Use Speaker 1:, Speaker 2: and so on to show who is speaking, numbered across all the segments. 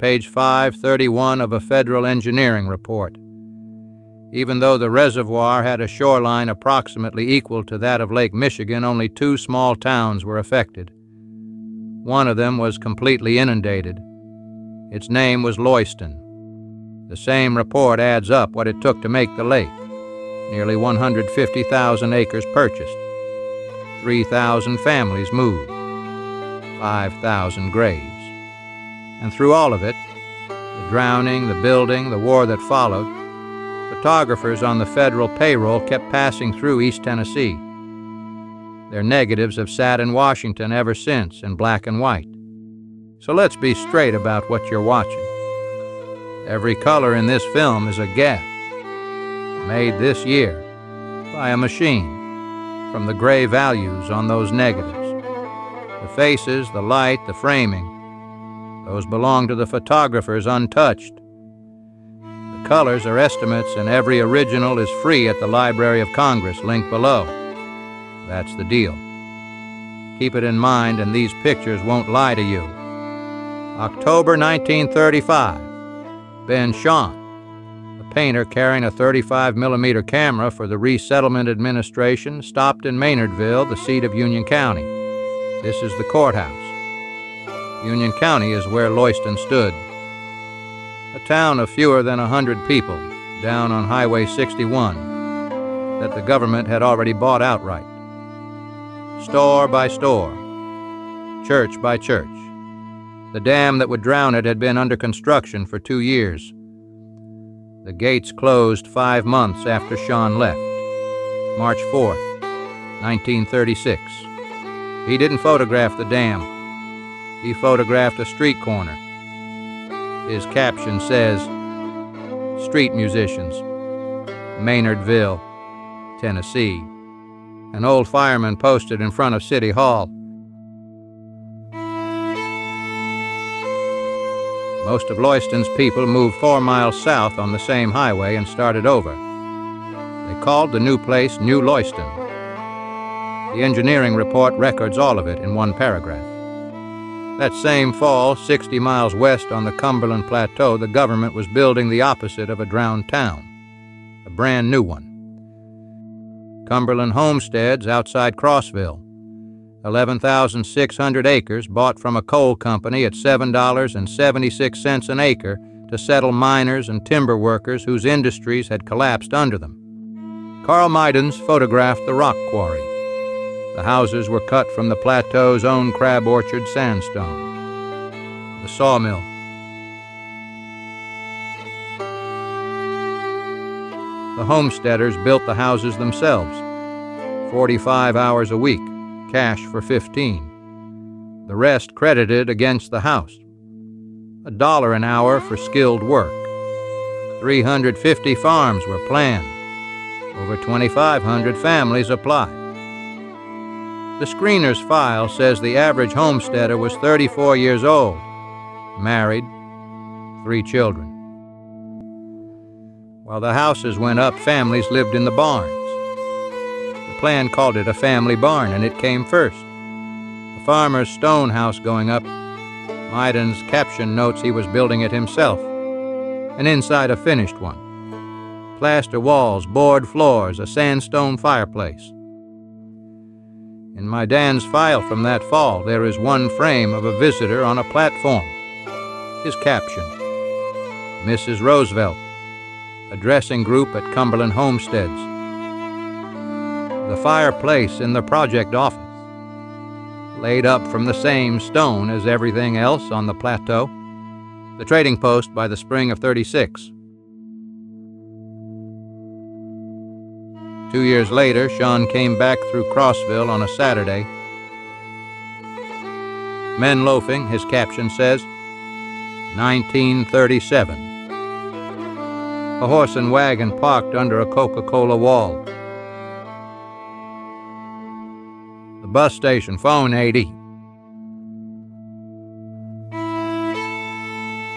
Speaker 1: page 531 of a federal engineering report. Even though the reservoir had a shoreline approximately equal to that of Lake Michigan, only 2 small towns were affected. One of them was completely inundated. Its name was Loyston. The same report adds up what it took to make the lake. Nearly 150,000 acres purchased. 3,000 families moved. 5,000 graves. And through all of it, the drowning, the building, the war that followed, photographers on the federal payroll kept passing through East Tennessee. Their negatives have sat in Washington ever since in black and white. So let's be straight about what you're watching. Every color in this film is a gap, made this year by a machine from the gray values on those negatives. The faces, the light, the framing, those belong to the photographers untouched. The colors are estimates, and every original is free at the Library of Congress, linked below. That's the deal. Keep it in mind, and these pictures won't lie to you. October 1935. Ben Shahn, a painter carrying a 35mm camera for the Resettlement Administration, stopped in Maynardville, the seat of Union County. This is the courthouse. Union County is where Loyston stood. A town of fewer than 100 people, down on Highway 61, that the government had already bought outright. Store by store, church by church. The dam that would drown it had been under construction for 2 years. The gates closed 5 months after Shahn left, March 4th, 1936. He didn't photograph the dam. He photographed a street corner. His caption says, "Street musicians, Maynardville, Tennessee." An old fireman posted in front of City Hall. Most of Loyston's people moved 4 miles south on the same highway and started over. They called the new place New Loyston. The engineering report records all of it in one paragraph. That same fall, 60 miles west on the Cumberland Plateau, the government was building the opposite of a drowned town, a brand new one. Cumberland Homesteads outside Crossville, 11,600 acres bought from a coal company at $7.76 an acre to settle miners and timber workers whose industries had collapsed under them. Carl Mydans photographed the rock quarry. The houses were cut from the plateau's own crab orchard sandstone. The sawmill. The homesteaders built the houses themselves, 45 hours a week, cash for 15. The rest credited against the house. $1 an hour for skilled work. 350 farms were planned. Over 2,500 families applied. The screener's file says the average homesteader was 34 years old, married, 3 children. While the houses went up, families lived in the barns. The plan called it a family barn, and it came first. The farmer's stone house going up, Mydans' caption notes he was building it himself, and inside a finished one. Plaster walls, board floors, a sandstone fireplace. In Mydans' file from that fall, there is one frame of a visitor on a platform. His caption, Mrs. Roosevelt, addressing group at Cumberland Homesteads. The fireplace in the project office, laid up from the same stone as everything else on the plateau. The trading post by the spring of '36. 2 years later, Shahn came back through Crossville on a Saturday. Men loafing, his caption says, 1937. A horse and wagon parked under a Coca-Cola wall. The bus station, phone 80.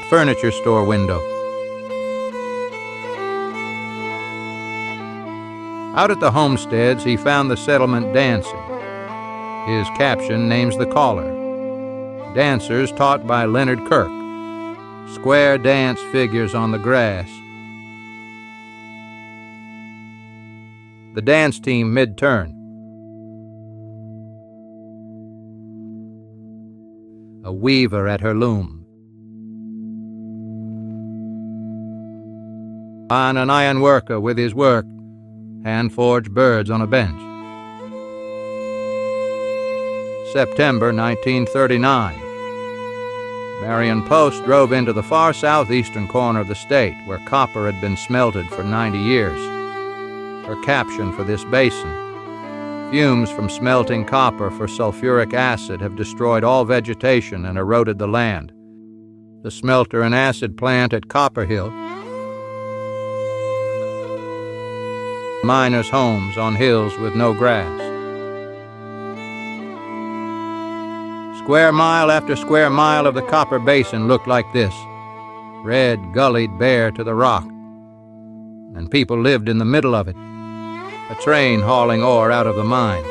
Speaker 1: Furniture store window. Out at the homesteads, he found the settlement dancing. His caption names the caller. Dancers taught by Leonard Kirk, Square dance figures on the grass. The dance team mid-turn. A weaver at her loom. On an iron worker with his work, hand-forged birds on a bench. September 1939. Marion Post drove into the far southeastern corner of the state, where copper had been smelted for 90 years. Her caption for this basin: fumes from smelting copper for sulfuric acid have destroyed all vegetation and eroded the land. The smelter and acid plant at Copper Hill. Miners' homes on hills with no grass. Square mile after square mile of the Copper Basin looked like this, red, gullied bare to the rock. And people lived in the middle of it, a train hauling ore out of the mine.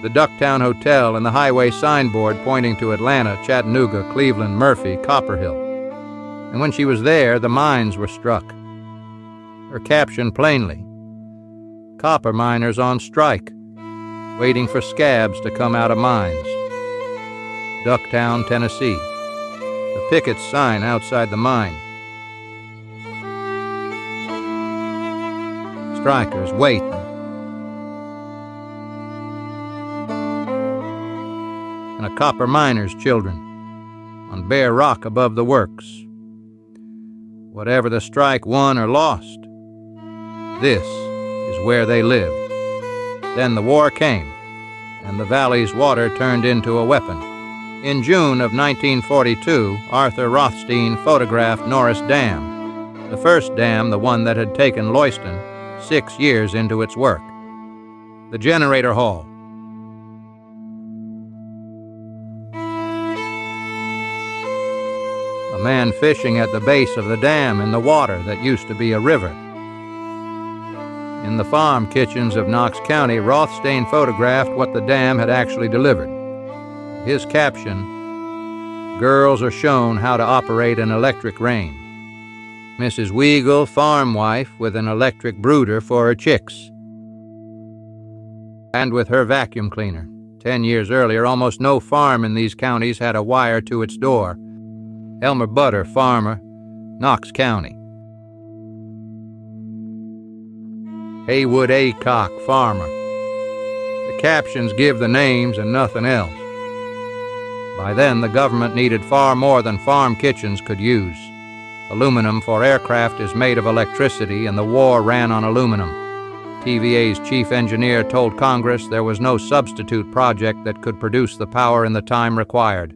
Speaker 1: The Ducktown Hotel and the highway signboard pointing to Atlanta, Chattanooga, Cleveland, Murphy, Copper Hill. And when she was there, the mines were struck. Her caption plainly: copper miners on strike, waiting for scabs to come out of mines. Ducktown, Tennessee. The picket sign outside the mine. Strikers waiting. And a copper miner's children on bare rock above the works. Whatever the strike won or lost, this is where they lived. Then the war came, and the valley's water turned into a weapon. In June of 1942, Arthur Rothstein photographed Norris Dam, the first dam, the one that had taken Loyston, 6 years into its work. The generator hall. A man fishing at the base of the dam in the water that used to be a river. In the farm kitchens of Knox County, Rothstein photographed what the dam had actually delivered. His caption: girls are shown how to operate an electric range. Mrs. Weigel, farm wife, with an electric brooder for her chicks. And with her vacuum cleaner. 10 years earlier, almost no farm in these counties had a wire to its door. Elmer Butter, farmer, Knox County. Haywood Aycock, farmer. The captions give the names and nothing else. By then, the government needed far more than farm kitchens could use. Aluminum for aircraft is made of electricity, and the war ran on aluminum. TVA's chief engineer told Congress there was no substitute project that could produce the power in the time required.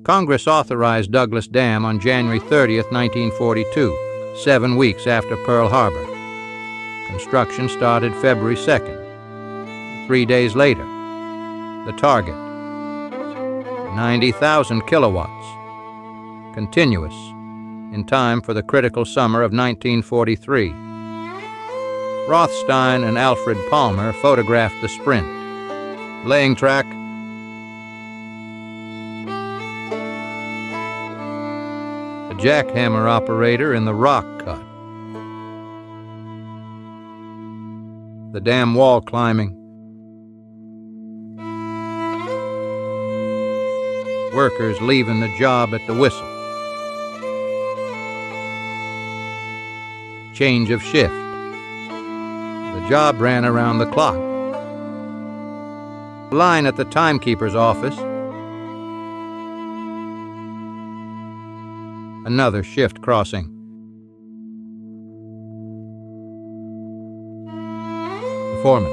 Speaker 1: Congress authorized Douglas Dam on January 30th, 1942, 7 weeks after Pearl Harbor. Construction started February 2nd. 3 days later, the target: 90,000 kilowatts, continuous, in time for the critical summer of 1943. Rothstein and Alfred Palmer photographed the sprint. Laying track: a jackhammer operator in the rock cut. The dam wall climbing. Workers leaving the job at the whistle. Change of shift. The job ran around the clock. Line at the timekeeper's office. Another shift crossing. The foreman.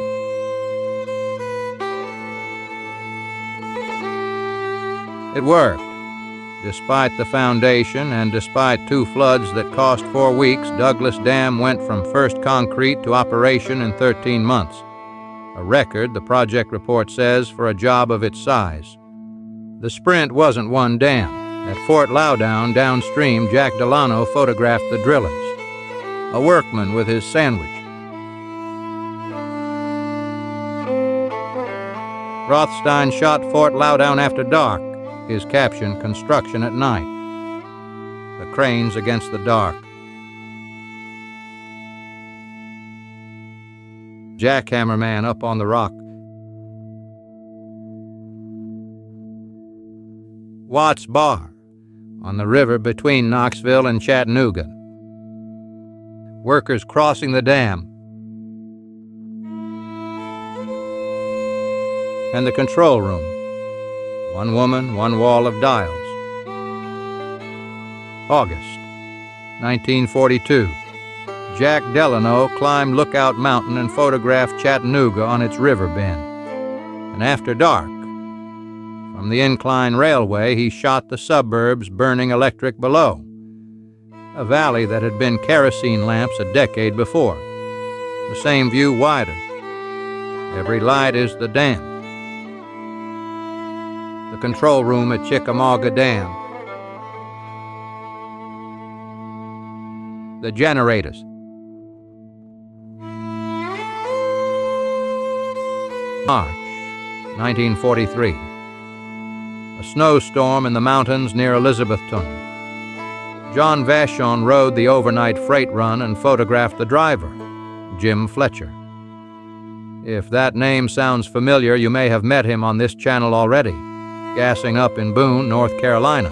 Speaker 1: It worked. Despite the foundation and despite 2 floods that cost 4 weeks, Douglas Dam went from first concrete to operation in 13 months. A record, the project report says, for a job of its size. The sprint wasn't one dam. At Fort Loudown, downstream, Jack Delano photographed the drillers. A workman with his sandwich. Rothstein shot Fort Loudown after dark. His caption, "Construction at Night." The cranes against the dark. Jackhammer man up on the rock. Watts Bar, on the river between Knoxville and Chattanooga. Workers crossing the dam. And the control room. One woman, one wall of dials. August 1942. Jack Delano climbed Lookout Mountain and photographed Chattanooga on its river bend. And after dark, from the incline railway, he shot the suburbs burning electric below, a valley that had been kerosene lamps a decade before. The same view wider. Every light is the dam. The control room at Chickamauga Dam. The generators. March 1943. A snowstorm in the mountains near Elizabethton. John Vachon rode the overnight freight run and photographed the driver, Jim Fletcher. If that name sounds familiar, you may have met him on this channel already, gassing up in Boone, North Carolina,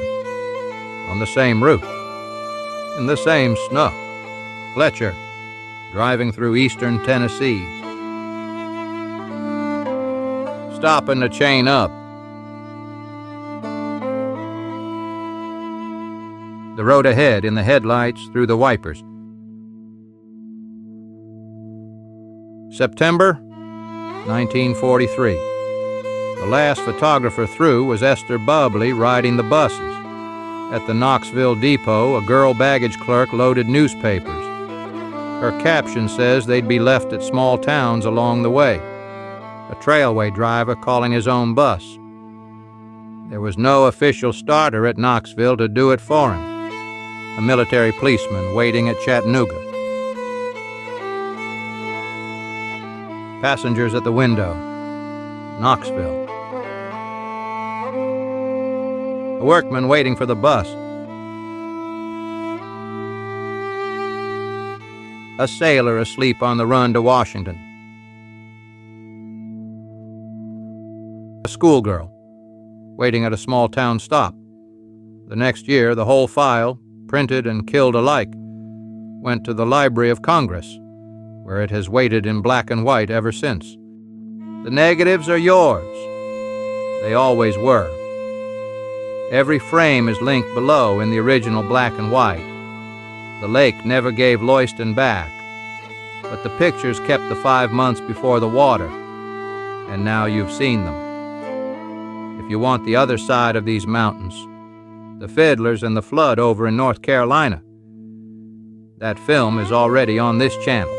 Speaker 1: on the same route, in the same snow. Fletcher, driving through eastern Tennessee, stopping to chain up. The road ahead in the headlights through the wipers. September 1943. The last photographer through was Esther Bubley riding the buses. At the Knoxville depot, a girl baggage clerk loaded newspapers. Her caption says they'd be left at small towns along the way. A trailway driver calling his own bus. There was no official starter at Knoxville to do it for him. A military policeman waiting at Chattanooga. Passengers at the window. Knoxville. A workman waiting for the bus. A sailor asleep on the run to Washington. A schoolgirl waiting at a small town stop. The next year, the whole file, printed and killed alike, went to the Library of Congress, where it has waited in black and white ever since. The negatives are yours. They always were. Every frame is linked below in the original black and white. The lake never gave Loyston back, but the pictures kept the 5 months before the water, and now you've seen them. If you want the other side of these mountains, the fiddlers and the flood over in North Carolina, that film is already on this channel.